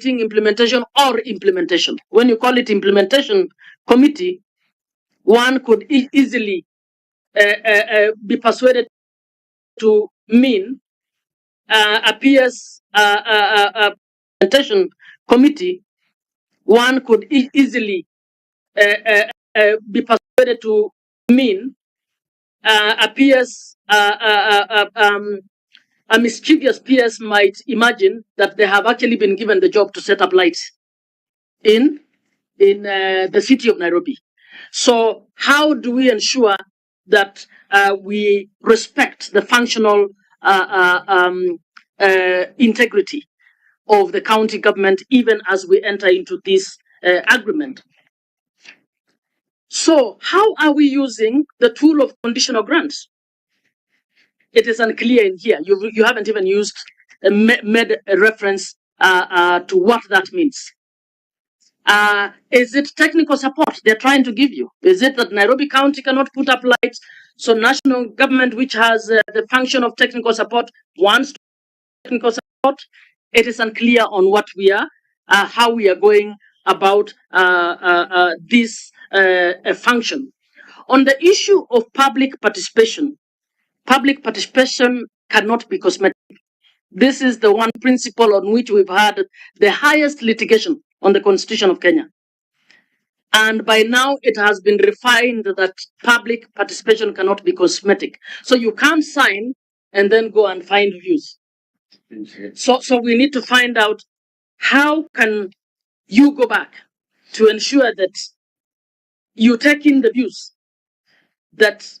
Implementation or implementation. When you call it implementation committee, one could easily be persuaded to mean appears implementation committee. One could easily be persuaded to mean appears a mischievous peers might imagine that they have actually been given the job to set up lights in the city of Nairobi. So how do we ensure that we respect the functional integrity of the county government even as we enter into this agreement? So how are we using the tool of conditional grants? It is unclear in here. You haven't even used made a reference to what that means. Is it technical support they're trying to give you? Is it that Nairobi County cannot put up lights, so national government, which has the function of technical support, wants technical support? It is unclear on what we are, how we are going about this function. On the issue of public participation cannot be cosmetic. This is the one principle on which we've had the highest litigation on the Constitution of Kenya. And by now it has been refined that public participation cannot be cosmetic. So you can't sign and then go and find views. So we need to find out how can you go back to ensure that you take in the views that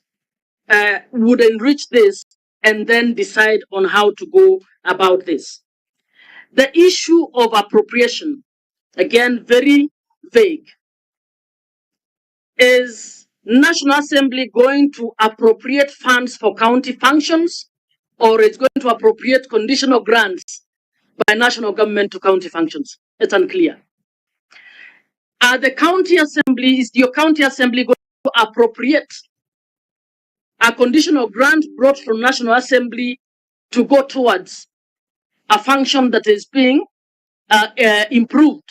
would enrich this and then decide on how to go about this. The issue of appropriation, again, very vague. Is National Assembly going to appropriate funds for county functions, or it's going to appropriate conditional grants by national government to county functions? It's unclear. Is your county assembly going to appropriate a conditional grant brought from National Assembly to go towards a function that is being improved,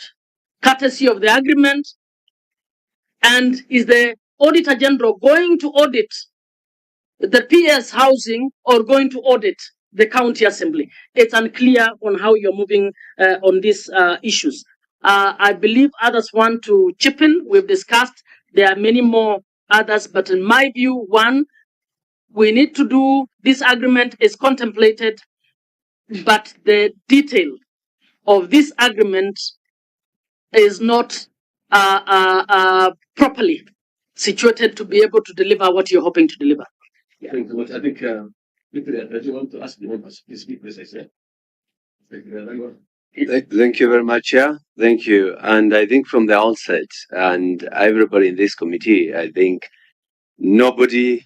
courtesy of the agreement? And is the Auditor General going to audit the PS housing or going to audit the county assembly? It's unclear on how you're moving on these issues. I believe others want to chip in. We've discussed. There are many more others, but in my view, one, we need to do this agreement is contemplated, but the detail of this agreement is not properly situated to be able to deliver what you're hoping to deliver. Yeah. Thank you so much. I think, do you want to ask the members to speak, please? I said. Thank you very much, Chair. Thank you. And I think from the outset, and everybody in this committee, I think nobody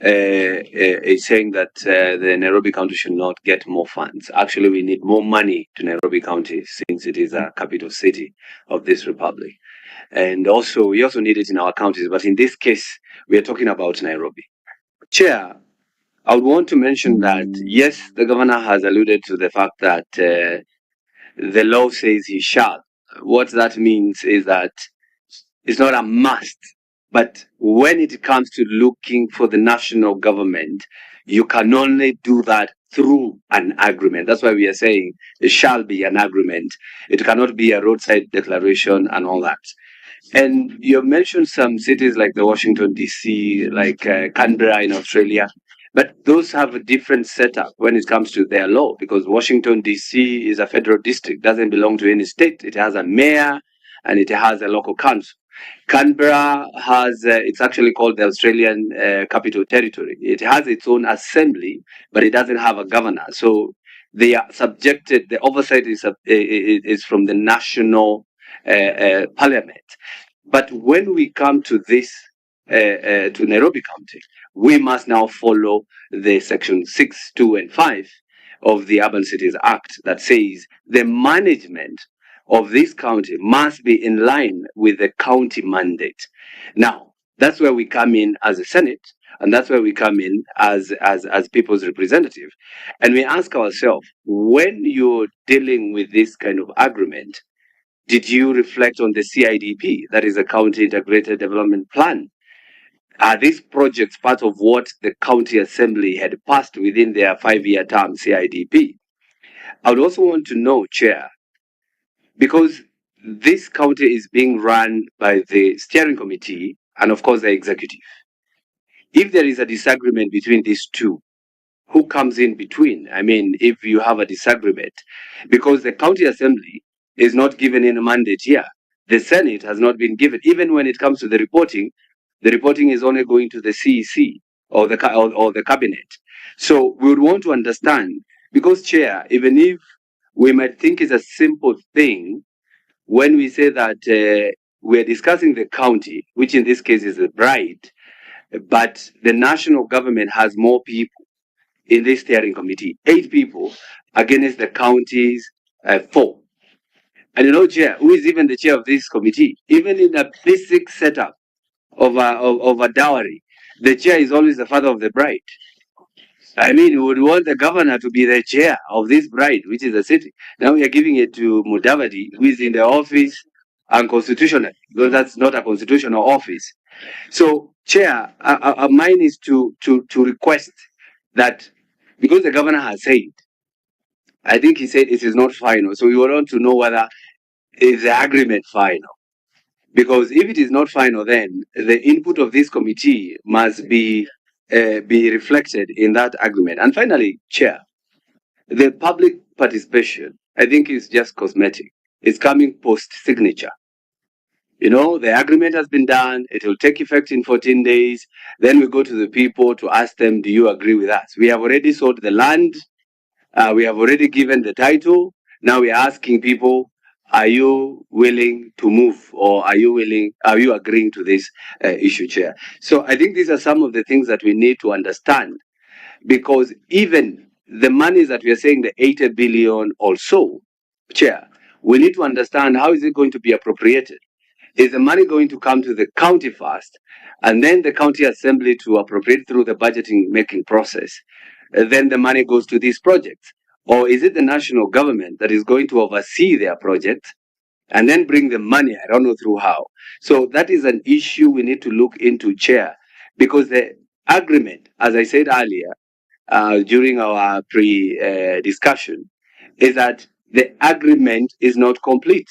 is saying that the Nairobi County should not get more funds. Actually, we need more money to Nairobi County since it is a capital city of this republic. And also, we also need it in our counties. But in this case, we are talking about Nairobi. Chair, I would want to mention that, yes, the governor has alluded to the fact that the law says he shall. What that means is that it's not a must. But when it comes to looking for the national government, you can only do that through an agreement. That's why we are saying it shall be an agreement. It cannot be a roadside declaration and all that. And you mentioned some cities like the Washington, D.C., like Canberra in Australia. But those have a different setup when it comes to their law, because Washington, D.C. is a federal district, doesn't belong to any state. It has a mayor and it has a local council. Canberra has, it's actually called the Australian Capital Territory. It has its own assembly, but it doesn't have a governor. So they are subjected, the oversight is from the national parliament. But when we come to this, to Nairobi County, we must now follow the section 6, 2, and 5 of the Urban Cities Act that says the management of this county must be in line with the county mandate. Now, that's where we come in as a Senate, and that's where we come in as people's representative. And we ask ourselves, when you're dealing with this kind of agreement, did you reflect on the CIDP, that is a County Integrated Development Plan? Are these projects part of what the County Assembly had passed within their 5-year term CIDP? I would also want to know, Chair, because this county is being run by the steering committee and, of course, the executive. If there is a disagreement between these two, who comes in between? I mean, if you have a disagreement, because the county assembly is not given any mandate here. The Senate has not been given. Even when it comes to the reporting is only going to the CEC or the cabinet. So we would want to understand, because, Chair, even if we might think it's a simple thing, when we say that we're discussing the county, which in this case is the bride, but the national government has more people in this steering committee, 8 people against the county's 4. And you know, Chair, who is even the chair of this committee? Even in a basic setup of a dowry, the chair is always the father of the bride. I mean, we would want the governor to be the chair of this bride, which is the city. Now we are giving it to Mudavadi, who is in the office unconstitutional, because that's not a constitutional office. So, Chair, mine is to request that, because the governor has said, I think he said it is not final. So we want to know whether is the agreement final. Because if it is not final, then the input of this committee must be reflected in that agreement. And finally, Chair, the public participation, I think, is just cosmetic. It's coming post-signature. You know, the agreement has been done. It will take effect in 14 days. Then we go to the people to ask them, do you agree with us? We have already sold the land. We have already given the title. Now we are asking people, are you willing to move, or are you agreeing to this issue, Chair? So I think these are some of the things that we need to understand, because even the monies that we are saying, the 80 billion or so, Chair, we need to understand how is it going to be appropriated. Is the money going to come to the county first, and then the county assembly to appropriate through the budgeting making process? Then the money goes to these projects? Or is it the national government that is going to oversee their projects and then bring the money? I don't know through how. So that is an issue we need to look into, Chair, because the agreement, as I said earlier, during our pre-discussion, is that the agreement is not complete.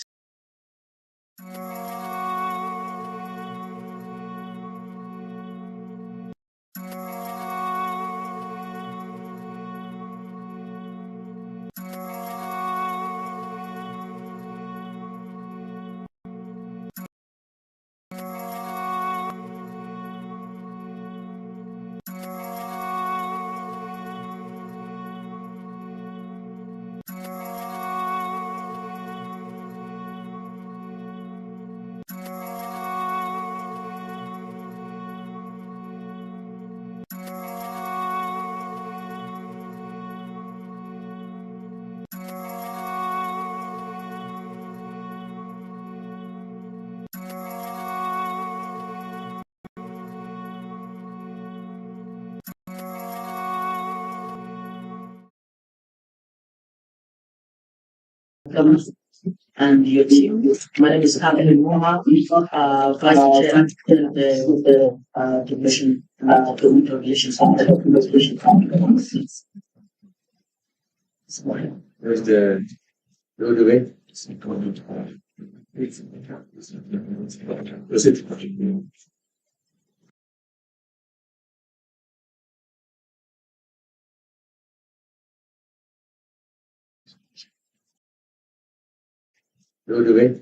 And your team. My name is Captain Moha, Vice Chair of the Commission Government Relations. There's the way. That's it. The way.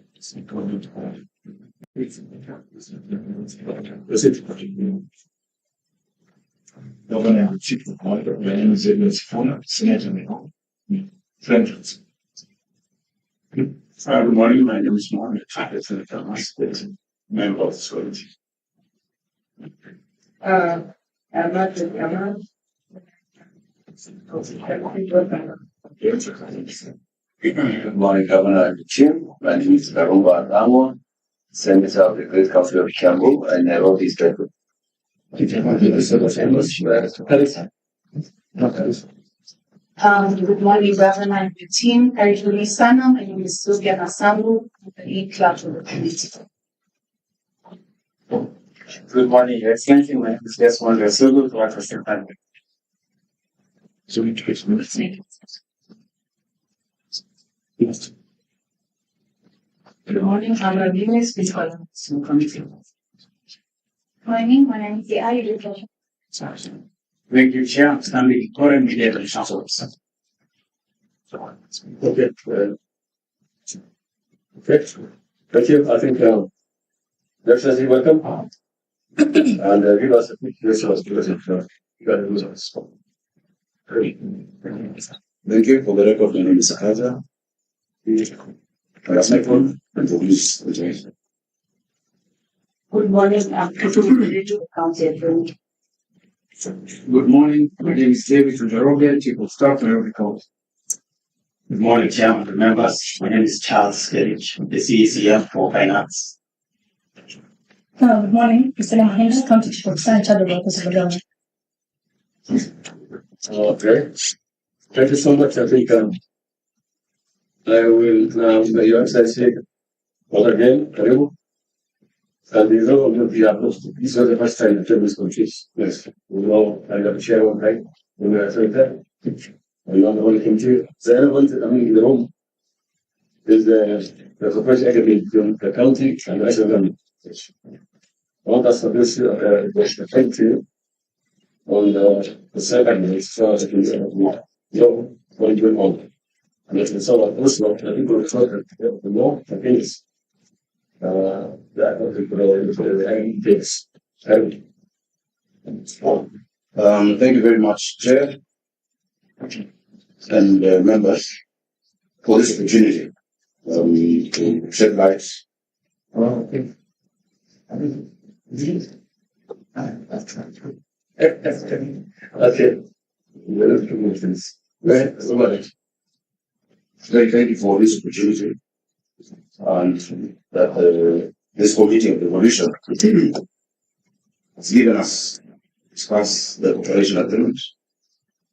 Governor Chief of Organizations for Senator Friends. Good morning, my name is Mohammed Senator member of the college. Good morning, Governor Chief. My name is Karumba Ramo, Senator of the Great Council of Kiambu and Nairobi State. Good morning, Governor and the team. Karibuni sana. My name is Sylvia Nasambu, the lead clerk of the committee. Good morning, Your Excellency. My name is Desmond Rasugu, clerk of the department. Good morning, Honorable Minister, Physical and Committee. Morning, my name is Yaya. Thank you, Chair. Standing current media relations officer. Okay. Okay. Thank you. I think Excellency, welcome. And give us a quick response because you got to lose us. Thank you. For the record, my name is Sakaja. And police. Good morning, I'm the County Attorney. Good morning. My name is David Nairobi, Chief of Staff, Nairobi County. Good morning, Chairman and members. My name is Charles Kerich, the CECF for Finance. Good morning, Mr. Mahinda, County Chief of Staff, in charge of the Office of the Governor. Okay. Thank you so much. I think I will Your Excellency again, Karibu. And these are the first time the this countries. Yes. We know I got to share one time. We were that. We know the whole committee. The relevant, in the room is the first academy between the county and the national government. I want us to this the country on the second so that we know what is going on. And it's so that also the people refer to the law against that particular things. Thank you very much, Chair and members, for this opportunity to shed light. Okay. Thank you for this opportunity and that this committee of devolution has given us to discuss the cooperation agreement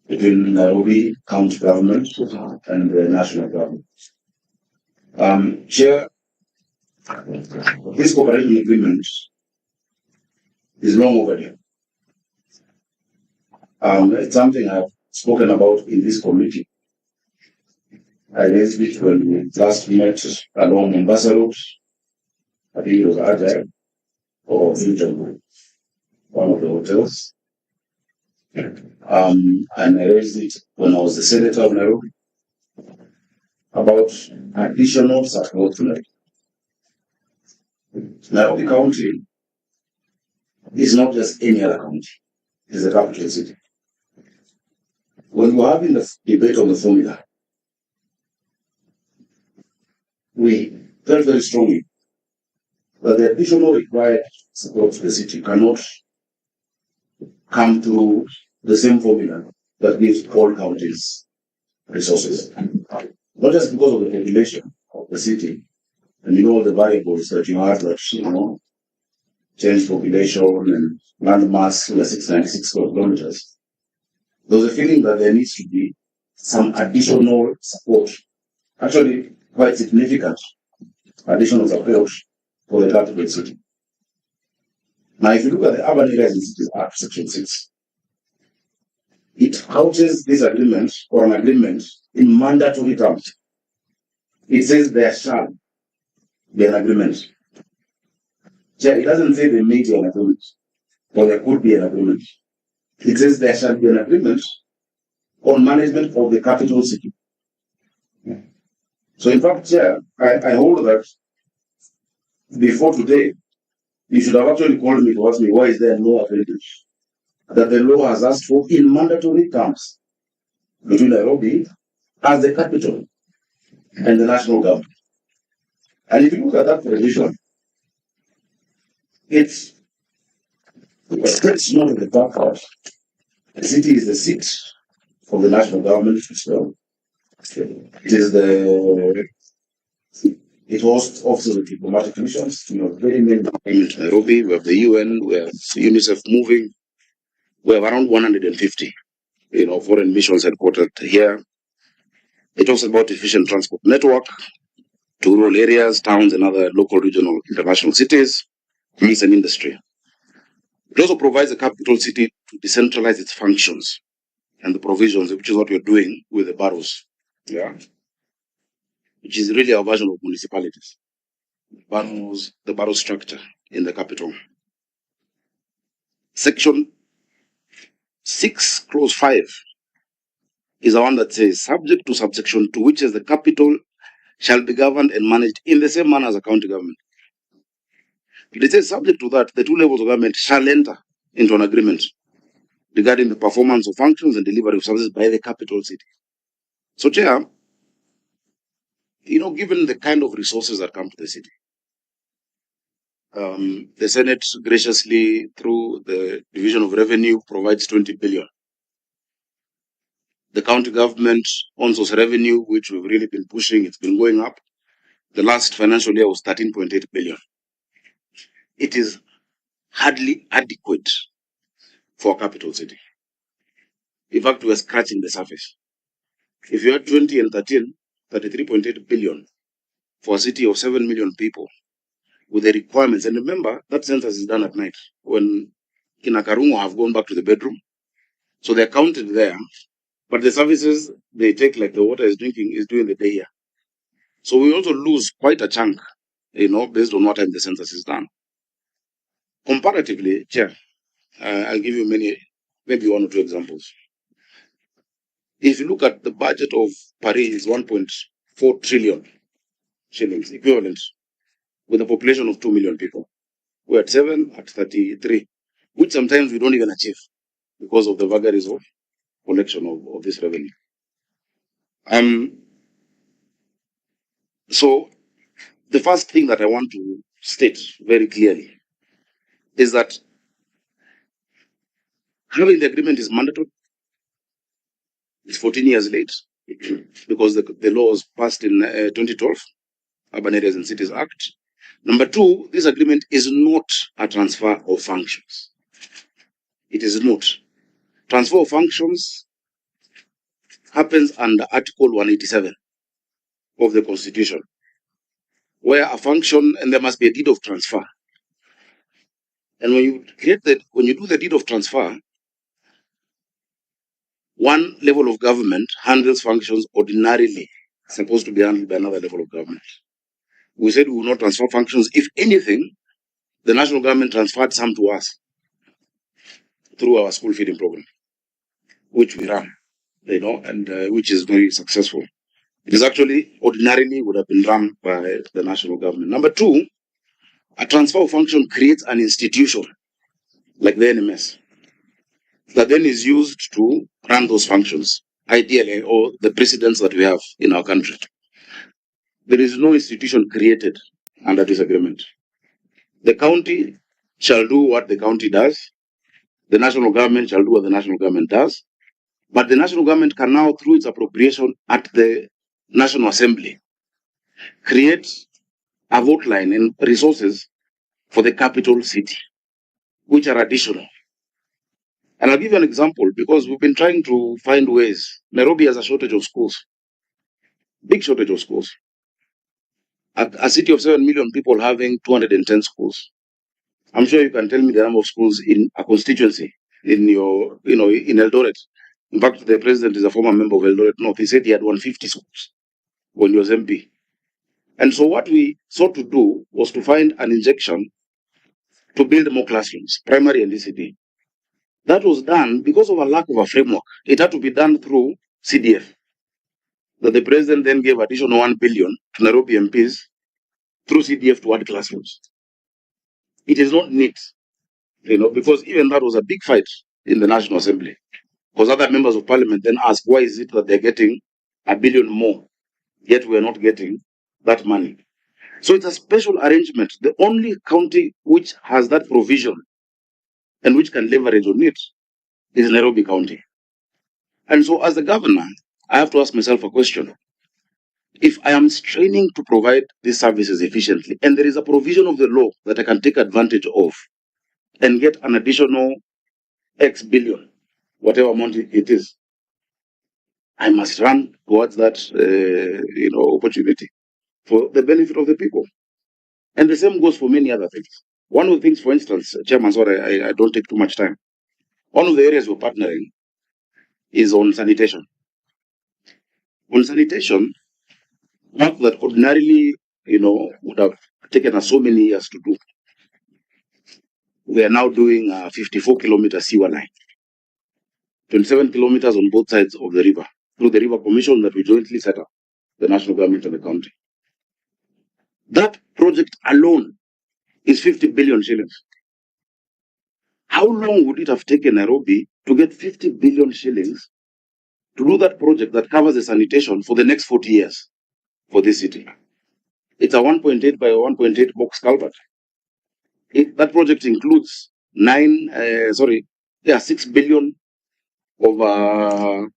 between Nairobi County Government and the national government. Chair, this cooperation agreement is long overdue. It's something I've spoken about in this committee. I raised it when we last met along Mombasa Road. I think it was Agile or Hilton, one of the hotels. And I raised it when I was the Senator of Nairobi about additional support to Nairobi. Nairobi County is not just any other county, it's a capital city. When we're having the debate on the formula, we felt very strongly that the additional required support to the city cannot come through the same formula that gives all counties resources. Not just because of the population of the city, and all the variables that you have that, change population and land mass to 696 kilometers. There was a feeling that there needs to be some additional support, actually quite significant additional support for the capital city. Now, if you look at the Urban Areas and Cities Act, Section 6, it couches this agreement or an agreement in mandatory terms. It says there shall be an agreement. It doesn't say there may be an agreement or there could be an agreement. It says there shall be an agreement on management of the capital city. So in fact, Chair, I hold that before today, you should have actually called me to ask me why is there no agreement that the law has asked for in mandatory terms between Nairobi as the capital and the national government. And if you look at that provision, it's not in the fact that the city is the seat of the national government as well. It hosts offices of diplomatic missions, very many in Nairobi. We have the UN, we have UNICEF moving. We have around 150, foreign missions headquartered here. It talks about efficient transport network to rural areas, towns, and other local, regional, international cities, means and industry. It also provides the capital city to decentralize its functions and the provisions, which is what we're doing with the boroughs, which is really our version of municipalities. Boroughs, the borough structure in the capital. Section 6, clause 5 is the one that says, subject to subsection 2, which is the capital shall be governed and managed in the same manner as a county government. It says, subject to that, the two levels of government shall enter into an agreement regarding the performance of functions and delivery of services by the capital city. So, Chair, given the kind of resources that come to the city, the Senate graciously, through the Division of Revenue, provides 20 billion. The county government owns those revenue, which we've really been pushing. It's been going up. The last financial year was 13.8 billion. It is hardly adequate for a capital city. In fact, we're scratching the surface. If you had 20 and 13, 33.8 billion for a city of 7 million people with the requirements. And remember, that census is done at night when Kinakarungo have gone back to the bedroom. So they're counted there. But the services they take, like the water is drinking, is during the day here. So we also lose quite a chunk, based on what time the census is done. Comparatively, Chair, I'll give you maybe one or two examples. If you look at the budget of Paris, is 1.4 trillion shillings, equivalent, with a population of 2 million people. We're at 7, at 33, which sometimes we don't even achieve because of the vagaries of collection of this revenue. So the first thing that I want to state very clearly is that having the agreement is mandatory. It's 14 years late because the law was passed in 2012, Urban Areas and Cities Act. Number two, this agreement is not a transfer of functions. It is not. Transfer of functions happens under Article 187 of the Constitution, where a function, and there must be a deed of transfer. And when you do the deed of transfer, one level of government handles functions ordinarily supposed to be handled by another level of government. We said we will not transfer functions. If anything, the national government transferred some to us through our school feeding program, which we run, and which is very successful. It is actually ordinarily would have been run by the national government. Number two, a transfer of function creates an institution like the NMS that then is used to run those functions, ideally, or the precedents that we have in our country. There is no institution created under this agreement. The county shall do what the county does. The national government shall do what the national government does. But the national government can now, through its appropriation at the National Assembly, create a vote line and resources for the capital city, which are additional. And I'll give you an example because we've been trying to find ways. Nairobi has a shortage of schools, big shortage of schools. A city of 7 million people having 210 schools. I'm sure you can tell me the number of schools in a constituency in in Eldoret. In fact, the president is a former member of Eldoret North. He said he had 150 schools when he was MP. And so what we sought to do was to find an injection to build more classrooms, primary and ECD. That was done because of a lack of a framework. It had to be done through CDF. That the president then gave additional 1 billion to Nairobi MPs through CDF to add classrooms. It is not neat, because even that was a big fight in the National Assembly. Because other members of parliament then ask, why is it that they're getting $1 billion more, yet we're not getting that money? So it's a special arrangement. The only county which has that provision and which can leverage on it is Nairobi County. And so as the governor, I have to ask myself a question. If I am straining to provide these services efficiently, and there is a provision of the law that I can take advantage of and get an additional X billion, whatever amount it is, I must run towards that, opportunity for the benefit of the people. And the same goes for many other things. One of the things, for instance, Chairman, sorry, I don't take too much time. One of the areas we're partnering is on sanitation. On sanitation, work that ordinarily, would have taken us so many years to do. We are now doing a 54-kilometer sewer line, 27 kilometers on both sides of the river, through the River Commission that we jointly set up, the national government and the county. That project alone is 50 billion shillings. How long would it have taken Nairobi to get 50 billion shillings to do that project that covers the sanitation for the next 40 years for this city? It's a 1.8 by 1.8 box culvert. That project includes 6 billion of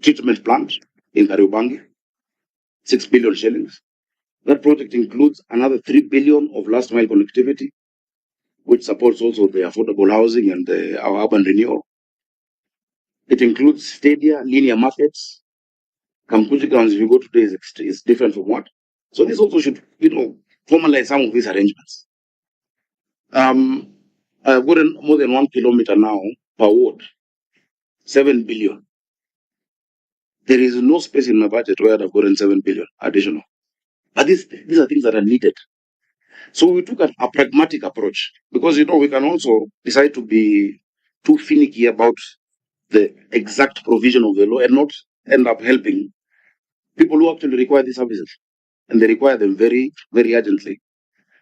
treatment plant in Kariobangi, 6 billion shillings. That project includes another 3 billion of last mile connectivity, which supports also the affordable housing and our urban renewal. It includes stadia, linear markets. Kamkuji grounds, if you go today, is different from what. So this also should, formalize some of these arrangements. I've gotten more than 1 kilometer now per ward, 7 billion. There is no space in my budget where I've gotten 7 billion additional. But these are things that are needed. So we took a pragmatic approach because, we can also decide to be too finicky about the exact provision of the law and not end up helping people who actually require these services. And they require them very, very urgently.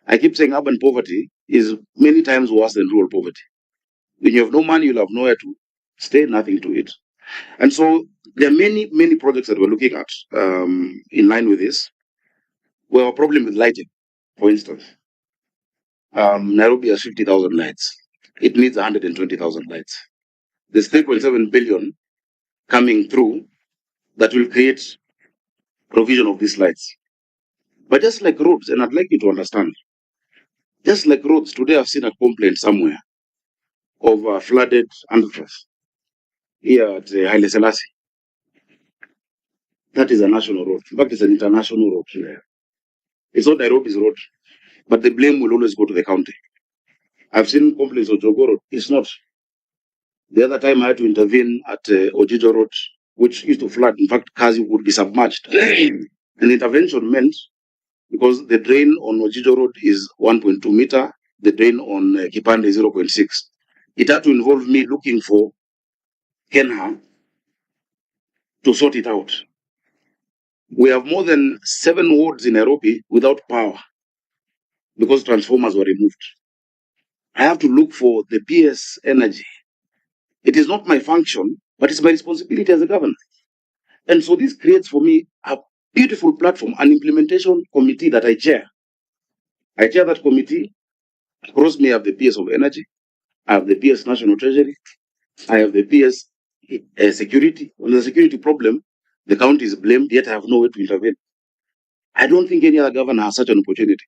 I keep saying urban poverty is many times worse than rural poverty. When you have no money, you'll have nowhere to stay, nothing to eat. And so there are many, many projects that we're looking at in line with this. We have a problem with lighting, for instance. Nairobi has 50,000 lights. It needs 120,000 lights. There's 3.7 billion coming through that will create provision of these lights. But just like roads, and I'd like you to understand, just like roads, today I've seen a complaint somewhere of flooded underpass here at Haile Selassie. That is a national road. In fact, it's an international road here. It's not Nairobi's road, but the blame will always go to the county. I've seen complaints of Jogo Road. It's not. The other time I had to intervene at Ojijo Road, which used to flood. In fact, cars would be submerged. And the intervention meant, because the drain on Ojijo Road is 1.2 meter, the drain on Kipande is 0.6. It had to involve me looking for Kenha to sort it out. We have more than 7 wards in Nairobi without power because transformers were removed. I have to look for the PS energy. It is not my function, but it's my responsibility as a governor. And so this creates for me a beautiful platform, an implementation committee that I chair. I chair that committee. Across me, I have the PS of energy. I have the PS National Treasury. I have the PS security. When there's a security problem, the county is blamed, yet I have no way to intervene. I don't think any other governor has such an opportunity.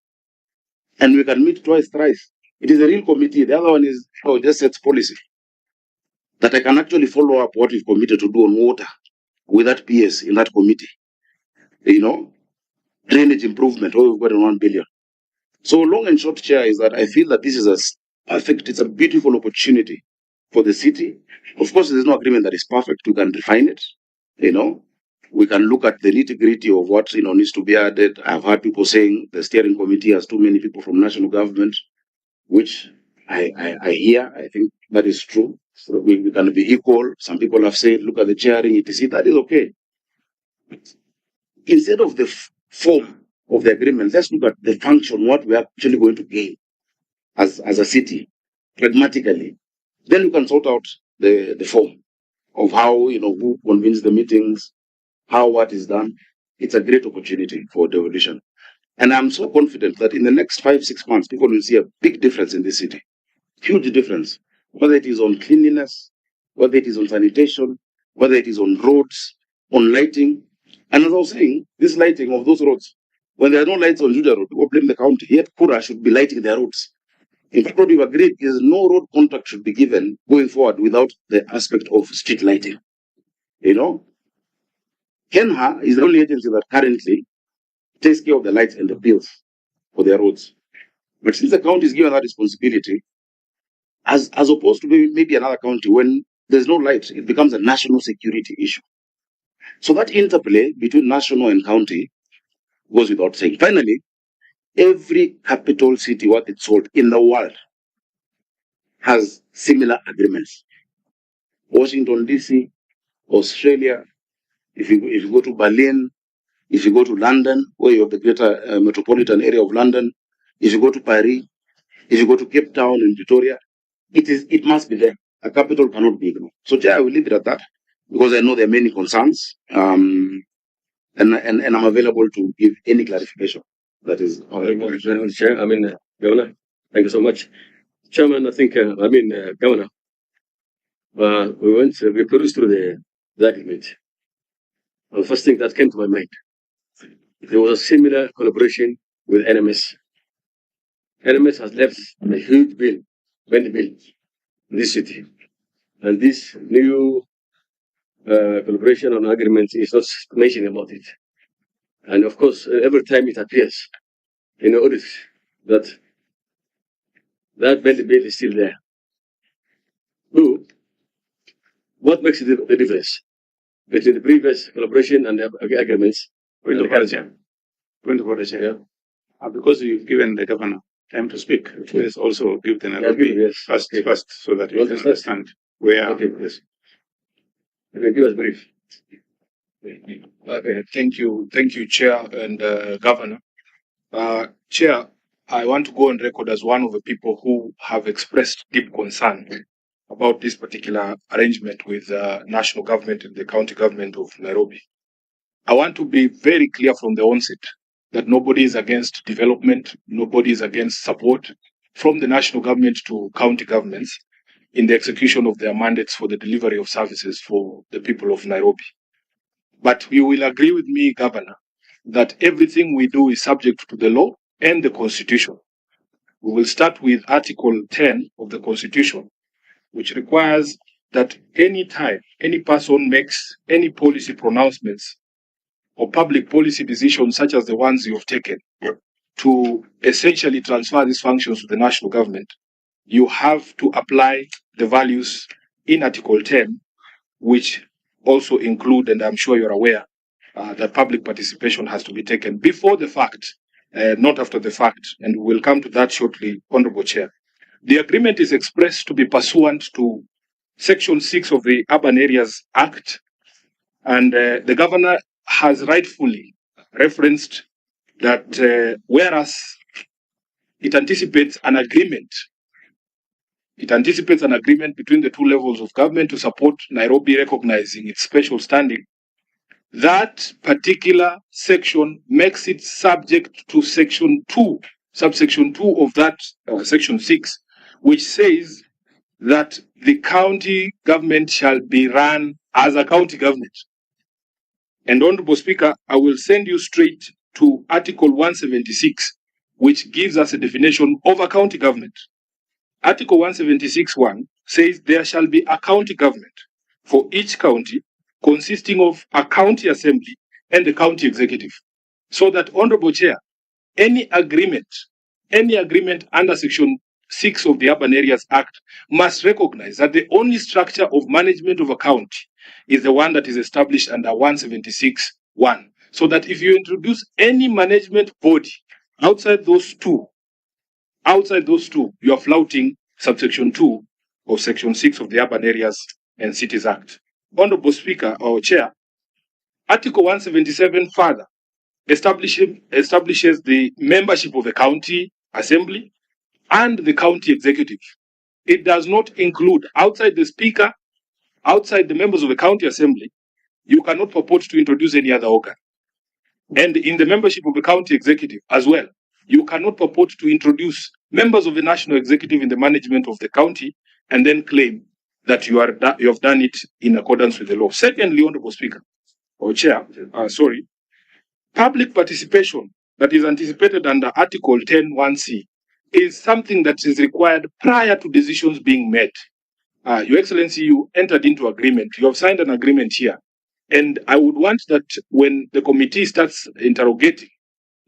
And we can meet twice, thrice. It is a real committee. The other one is just sets policy. That I can actually follow up what we've committed to do on water with that PS in that committee. Drainage improvement, we've got 1 billion. So long and short, Chair, is that I feel that this is it's a beautiful opportunity for the city. Of course, there's no agreement that is perfect. We can refine it. We can look at the nitty-gritty of what needs to be added. I've heard people saying the steering committee has too many people from national government, which I hear. I think that is true. So we can be equal. Some people have said, look at the chairing, etc. That is okay. Instead of the form of the agreement. Let's look at the function, what we are actually going to gain as a city, pragmatically. Then you can sort out the form of how, who convenes the meetings, how what is done. It's a great opportunity for devolution. And I'm so confident that in the next 5-6 months, people will see a big difference in this city. Huge difference. Whether it is on cleanliness, whether it is on sanitation, whether it is on roads, on lighting. And as I was saying, this lighting of those roads, when there are no lights on Juja Road, people blame the county. Yet Kura should be lighting their roads. In fact, what we've agreed is no road contract should be given going forward without the aspect of street lighting. Kenha is the only agency that currently takes care of the lights and the bills for their roads. But since the county is given that responsibility, as opposed to maybe another county, when there's no light, it becomes a national security issue. So that interplay between national and county goes without saying. Finally, every capital city worth its salt in the world has similar agreements. Washington, D.C., Australia, if you go to Berlin, if you go to London, where you have the greater metropolitan area of London, if you go to Paris, if you go to Cape Town and Victoria, it must be there. A capital cannot be ignored. So, Chair, I will leave it at that because I know there are many concerns, and I'm available to give any clarification. That is. Chair, Governor, thank you so much. Chairman, I think, Governor, we produced through the agreement. The first thing that came to my mind, there was a similar collaboration with NMS. NMS has left a huge bill in this city. And this new collaboration on agreement is not mentioning about it. And of course, every time it appears in the audit that bill is still there. So, what makes the difference between the previous collaboration and the agreements? Point of order, Chair. Because you've given the governor time to speak, let's also give the Nairobi first, so that you can understand where. Okay, yes. Okay, give us brief. Okay, thank you, Chair and Governor. Chair, I want to go on record as one of the people who have expressed deep concern about this particular arrangement with the national government and the county government of Nairobi. I want to be very clear from the onset that nobody is against development, nobody is against support from the national government to county governments in the execution of their mandates for the delivery of services for the people of Nairobi. But you will agree with me, Governor, that everything we do is subject to the law and the Constitution. We will start with Article 10 of the Constitution, which requires that any time any person makes any policy pronouncements or public policy decisions such as the ones you have taken to essentially transfer these functions to the national government, you have to apply the values in Article 10, which also include, and I'm sure you're aware, that public participation has to be taken before the fact, not after the fact, and we'll come to that shortly, Honorable Chair. The agreement is expressed to be pursuant to Section 6 of the Urban Areas Act, and the Governor has rightfully referenced that whereas it anticipates an agreement between the two levels of government to support Nairobi recognizing its special standing, that particular section makes it subject to subsection 2 of that Section 6, which says that the county government shall be run as a county government. And Honorable Speaker, I will send you straight to Article 176, which gives us a definition of a county government. Article 176(1) says there shall be a county government for each county consisting of a county assembly and the county executive. So that, Honorable Chair, any agreement under Section 6 of the Urban Areas Act must recognize that the only structure of management of a county is the one that is established under 176(1). So that if you introduce any management body outside those two, you are flouting subsection 2 of Section 6 of the Urban Areas and Cities Act. Honorable Speaker or Chair, Article 177 further establishes the membership of the county assembly and the county executive. It does not include, outside the speaker, outside the members of the county assembly, you cannot purport to introduce any other organ. And in the membership of the county executive as well, you cannot purport to introduce members of the national executive in the management of the county and then claim that you have done it in accordance with the law. Secondly, Honorable Speaker, or Chair, public participation that is anticipated under Article 10(1)(c) is something that is required prior to decisions being made. Your Excellency, you entered into agreement. You have signed an agreement here. And I would want that when the committee starts interrogating,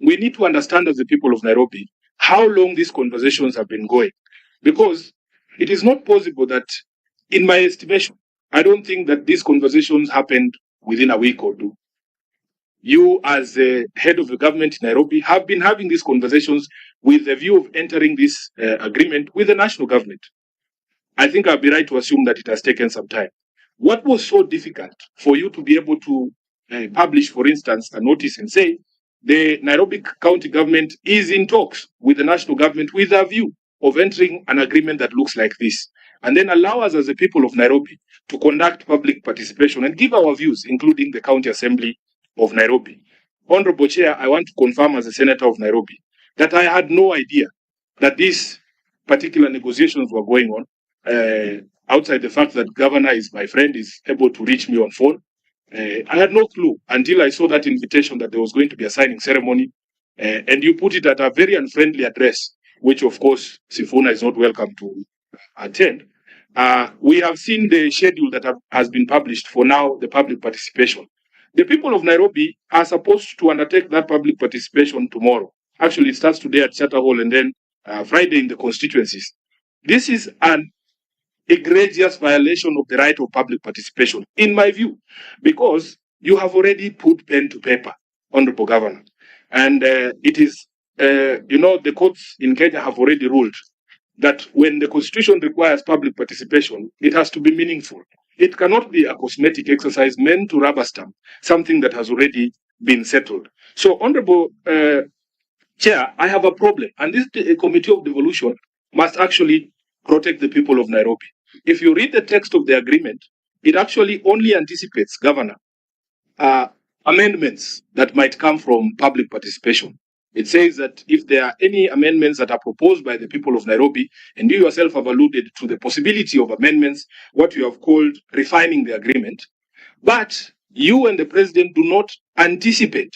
we need to understand as the people of Nairobi how long these conversations have been going. Because it is not possible that, in my estimation, I don't think that these conversations happened within a week or two. You, as the head of the government in Nairobi, have been having these conversations with the view of entering this agreement with the national government. I think I'll be right to assume that it has taken some time. What was so difficult for you to be able to publish, for instance, a notice and say the Nairobi County government is in talks with the national government with a view of entering an agreement that looks like this, and then allow us as the people of Nairobi to conduct public participation and give our views, including the County Assembly of Nairobi? Honorable Chair, I want to confirm as a senator of Nairobi that I had no idea that these particular negotiations were going on. Outside the fact that governor is my friend, is able to reach me on phone. I had no clue until I saw that invitation that there was going to be a signing ceremony, and you put it at a very unfriendly address, which of course Sifuna is not welcome to attend. We have seen the schedule that has been published for now, the public participation. The people of Nairobi are supposed to undertake that public participation tomorrow. Actually, it starts today at Charter Hall and then Friday in the constituencies. This is an egregious violation of the right of public participation, in my view, because you have already put pen to paper, Honorable Governor. And it is, the courts in Kenya have already ruled that when the Constitution requires public participation, it has to be meaningful. It cannot be a cosmetic exercise meant to rubber stamp something that has already been settled. So, Honorable Chair, I have a problem, and this Committee of Devolution must actually protect the people of Nairobi. If you read the text of the agreement, it actually only anticipates, Governor, amendments that might come from public participation. It says that if there are any amendments that are proposed by the people of Nairobi, and you yourself have alluded to the possibility of amendments, what you have called refining the agreement, but you and the president do not anticipate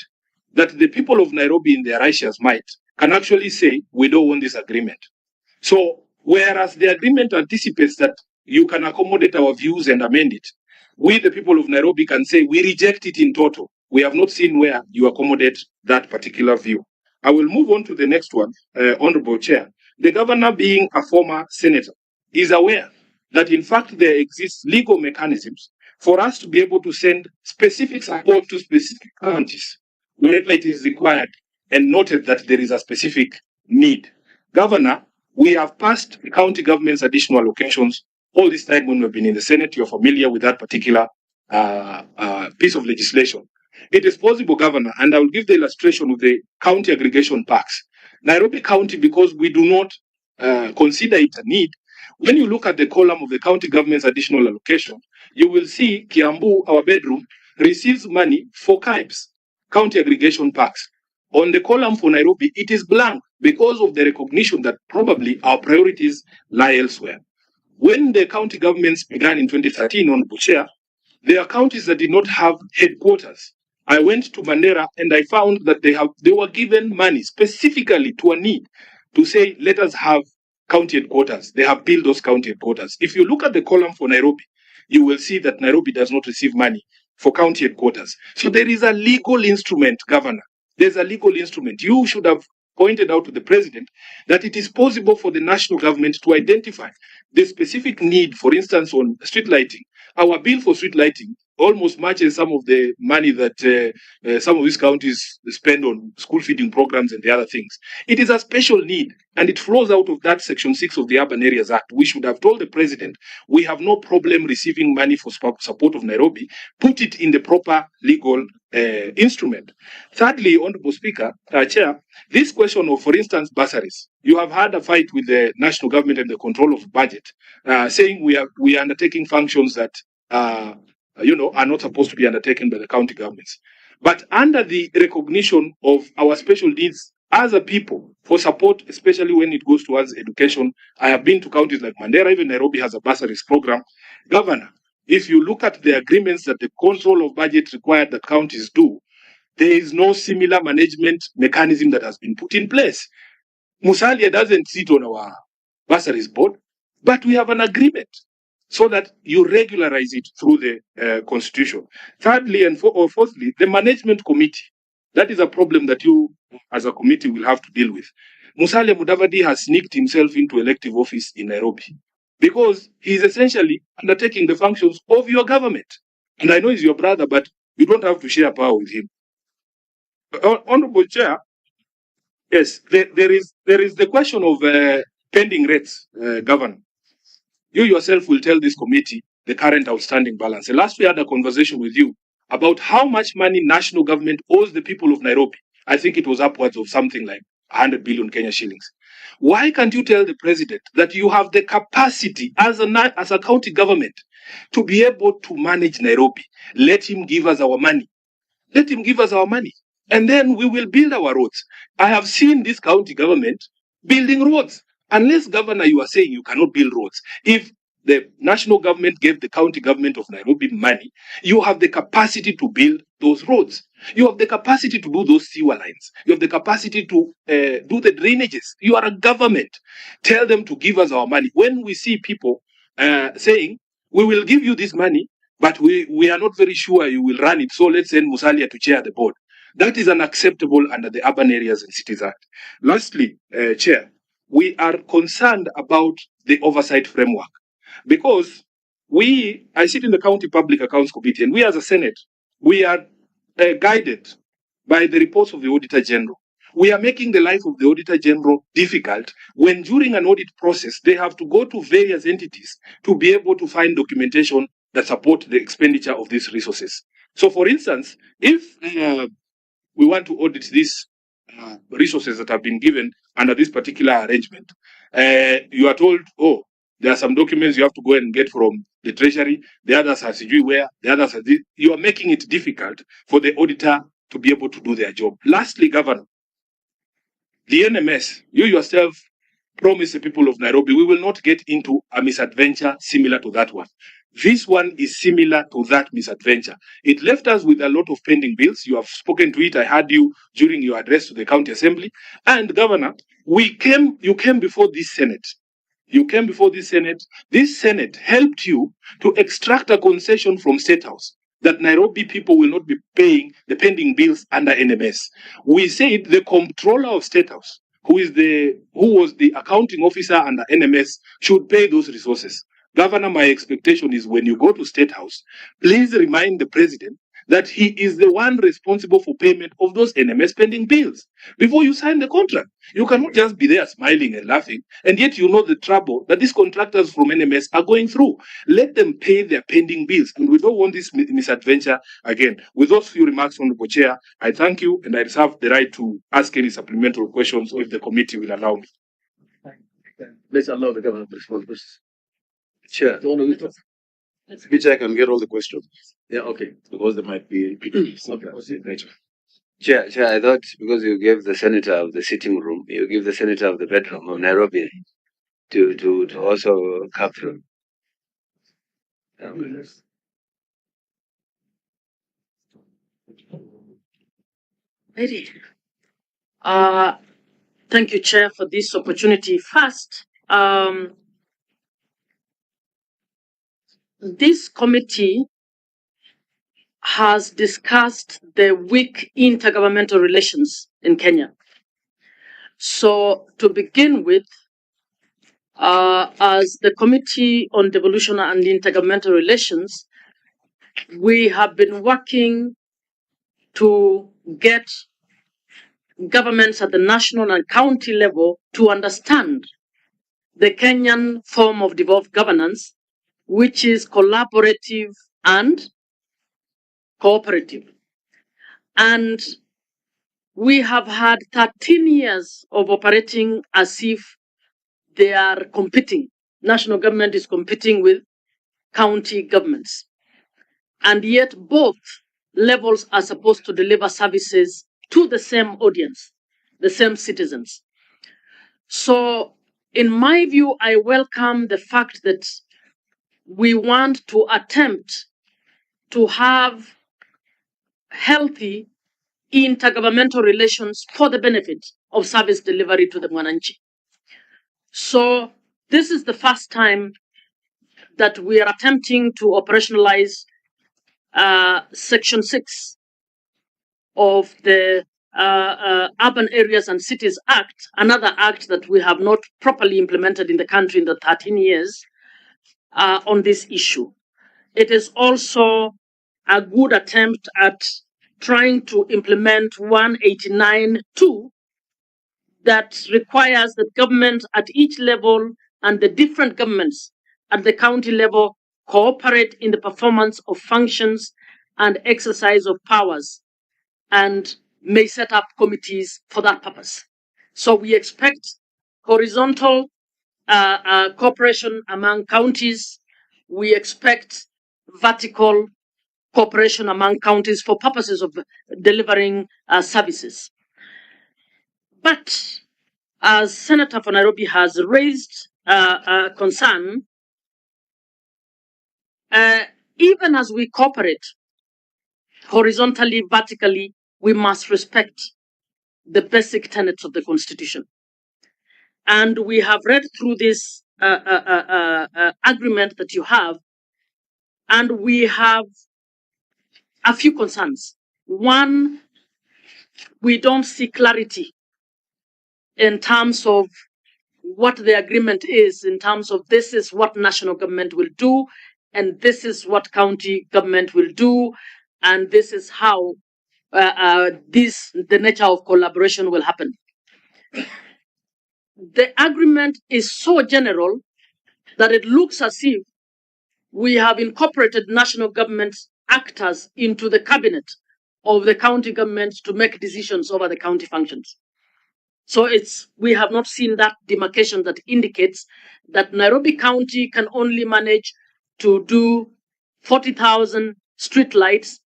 that the people of Nairobi in their righteous might can actually say, we don't want this agreement. So, whereas the agreement anticipates that you can accommodate our views and amend it, we, the people of Nairobi, can say we reject it in total. We have not seen where you accommodate that particular view. I will move on to the next one, Honorable Chair. The governor, being a former senator, is aware that in fact there exists legal mechanisms for us to be able to send specific support to specific counties whenever it is required, and noted that there is a specific need. Governor, we have passed the county government's additional allocations all this time when we've been in the Senate. You're familiar with that particular piece of legislation. It is possible, Governor, and I will give the illustration of the county aggregation packs. Nairobi County, because we do not consider it a need, when you look at the column of the county government's additional allocation, you will see Kiambu, our bedroom, receives money for KIPES, county aggregation packs. On the column for Nairobi, it is blank because of the recognition that probably our priorities lie elsewhere. When the county governments began in 2013 on Bushare, there are counties that did not have headquarters. I went to Mandera and I found that they were given money specifically to a need to say, let us have county headquarters. They have built those county headquarters. If you look at the column for Nairobi, you will see that Nairobi does not receive money for county headquarters. So there is a legal instrument, Governor. There's a legal instrument. You should have pointed out to the president that it is possible for the national government to identify the specific need, for instance, on street lighting. Our bill for street lighting almost matches some of the money that some of these counties spend on school feeding programs and the other things. It is a special need, and it flows out of that Section 6 of the Urban Areas Act. We should have told the president, we have no problem receiving money for support of Nairobi, put it in the proper legal instrument. Thirdly, Honorable Speaker, Chair, this question of, for instance, bursaries. You have had a fight with the national government and the control of budget, saying we are undertaking functions that are not supposed to be undertaken by the county governments. But under the recognition of our special needs as a people for support, especially when it goes towards education, I have been to counties like Mandera, even Nairobi has a bursaries program. Governor, if you look at the agreements that the control of budget required that counties do, there is no similar management mechanism that has been put in place. Musalia doesn't sit on our bursaries board, but we have an agreement so that you regularize it through the constitution. Thirdly and fourthly, the management committee. That is a problem that you as a committee will have to deal with. Musalia Mudavadi has sneaked himself into elective office in Nairobi because he is essentially undertaking the functions of your government. And I know he's your brother, but you don't have to share power with him. Honorable Chair, yes, there is the question of pending rates, Governor. You yourself will tell this committee the current outstanding balance. And last we had a conversation with you about how much money national government owes the people of Nairobi. I think it was upwards of something like 100 billion Kenya shillings. Why can't you tell the president that you have the capacity as a county government to be able to manage Nairobi? Let him give us our money. Let him give us our money. And then we will build our roads. I have seen this county government building roads. Unless, Governor, you are saying you cannot build roads. If the national government gave the county government of Nairobi money, you have the capacity to build those roads. You have the capacity to do those sewer lines. You have the capacity to do the drainages. You are a government. Tell them to give us our money. When we see people saying, we will give you this money, but we are not very sure you will run it, so let's send Musalia to chair the board. That is unacceptable under the Urban Areas and Cities Act. Lastly, Chair, we are concerned about the oversight framework because I sit in the County Public Accounts Committee, and we as a Senate, we are guided by the reports of the Auditor General. We are making the life of the Auditor General difficult when during an audit process, they have to go to various entities to be able to find documentation that support the expenditure of these resources. So, for instance, if we want to audit these resources that have been given under this particular arrangement, you are told, oh, there are some documents you have to go and get from the Treasury, the others are where, the others are this. You are making it difficult for the auditor to be able to do their job. Lastly, Governor, the NMS, you yourself promised the people of Nairobi, we will not get into a misadventure similar to that one. This one is similar to that misadventure. It left us with a lot of pending bills. You have spoken to it. I heard you during your address to the county assembly. And Governor, you came before this Senate. You came before this Senate. This Senate helped you to extract a concession from State House that Nairobi people will not be paying the pending bills under NMS. We said the comptroller of State House, who was the accounting officer under NMS, should pay those resources. Governor, my expectation is when you go to State House, please remind the president that he is the one responsible for payment of those NMS pending bills before you sign the contract. You cannot just be there smiling and laughing, and yet you know the trouble that these contractors from NMS are going through. Let them pay their pending bills, and we don't want this misadventure again. With those few remarks, Honorable Chair, I thank you, and I reserve the right to ask any supplemental questions if the committee will allow me. Let's allow the governor to respond first. Chair, which I can get all the questions. Yeah, okay. Because there might be okay. Chair, I thought because you gave the senator of the sitting room, you give the senator of the bedroom of Nairobi to also come through. Thank you, Chair, for this opportunity. First, this committee has discussed the weak intergovernmental relations in Kenya. So, to begin with, as the Committee on Devolution and Intergovernmental Relations, we have been working to get governments at the national and county level to understand the Kenyan form of devolved governance, which is collaborative and cooperative. And we have had 13 years of operating as if they are competing. National government is competing with county governments. And yet both levels are supposed to deliver services to the same audience, the same citizens. So in my view, I welcome the fact that we want to attempt to have healthy intergovernmental relations for the benefit of service delivery to the Mwananchi. So this is the first time that we are attempting to operationalize Section 6 of the Urban Areas and Cities Act, another act that we have not properly implemented in the country in the 13 years on this issue. It is also a good attempt at trying to implement 189.2 that requires that government at each level and the different governments at the county level cooperate in the performance of functions and exercise of powers, and may set up committees for that purpose. So we expect horizontal cooperation among counties. We expect vertical cooperation among counties for purposes of delivering services. But as Senator for Nairobi has raised a concern, even as we cooperate horizontally, vertically, we must respect the basic tenets of the Constitution. And we have read through this agreement that you have, and we have a few concerns. One, we don't see clarity in terms of what the agreement is, in terms of this is what national government will do, and this is what county government will do, and this is how the nature of collaboration will happen. The agreement is so general that it looks as if we have incorporated national government actors into the cabinet of the county government to make decisions over the county functions. So we have not seen that demarcation that indicates that Nairobi County can only manage to do 40,000 street lights.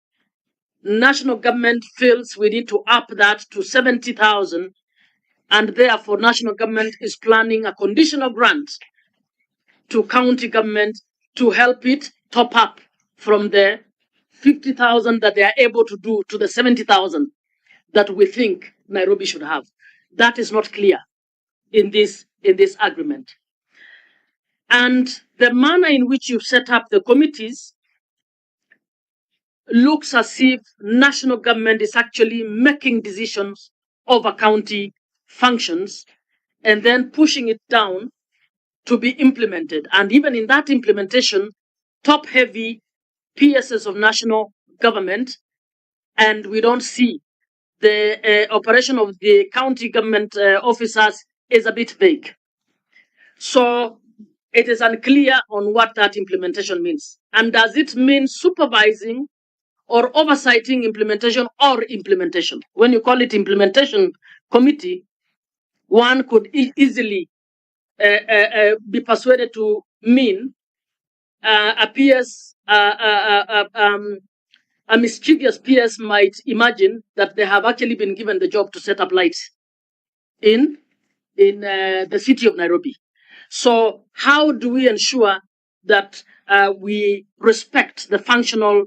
National government feels we need to up that to 70,000, and therefore national government is planning a conditional grant to county government to help it top up from the 50,000 that they are able to do to the 70,000 that we think Nairobi should have. That is not clear in this agreement. And the manner in which you set up the committees looks as if national government is actually making decisions over county functions and then pushing it down to be implemented. And even in that implementation, top-heavy PSs of national government, and we don't see the operation of the county government officers is a bit vague. So it is unclear on what that implementation means. And does it mean supervising or oversighting implementation or implementation? When you call it implementation committee, one could easily be persuaded to mean a PS, a mischievous PS might imagine that they have actually been given the job to set up lights in the city of Nairobi. So how do we ensure that we respect the functional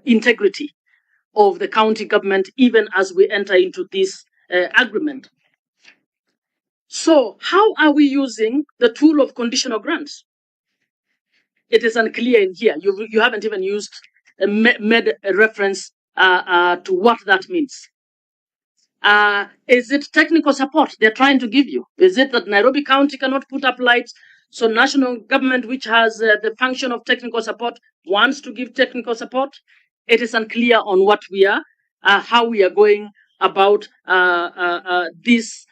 integrity of the county government even as we enter into this agreement? So how are we using the tool of conditional grants? It is unclear in here. You haven't even made a reference to what that means. Is it technical support they're trying to give you? Is it that Nairobi County cannot put up lights So national government, which has the function of technical support, wants to give technical support. It is unclear on what we are, how we are going about this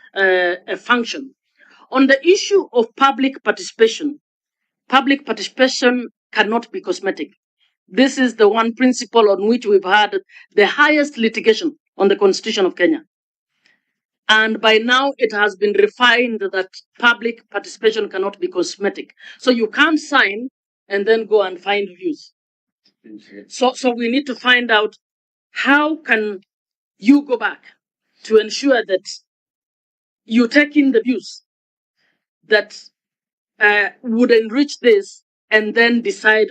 function. On the issue of public participation cannot be cosmetic. This is the one principle on which we've had the highest litigation on the Constitution of Kenya. And by now, it has been refined that public participation cannot be cosmetic. So you can't sign and then go and find views. So we need to find out how can you go back to ensure that you take in the views that would enrich this and then decide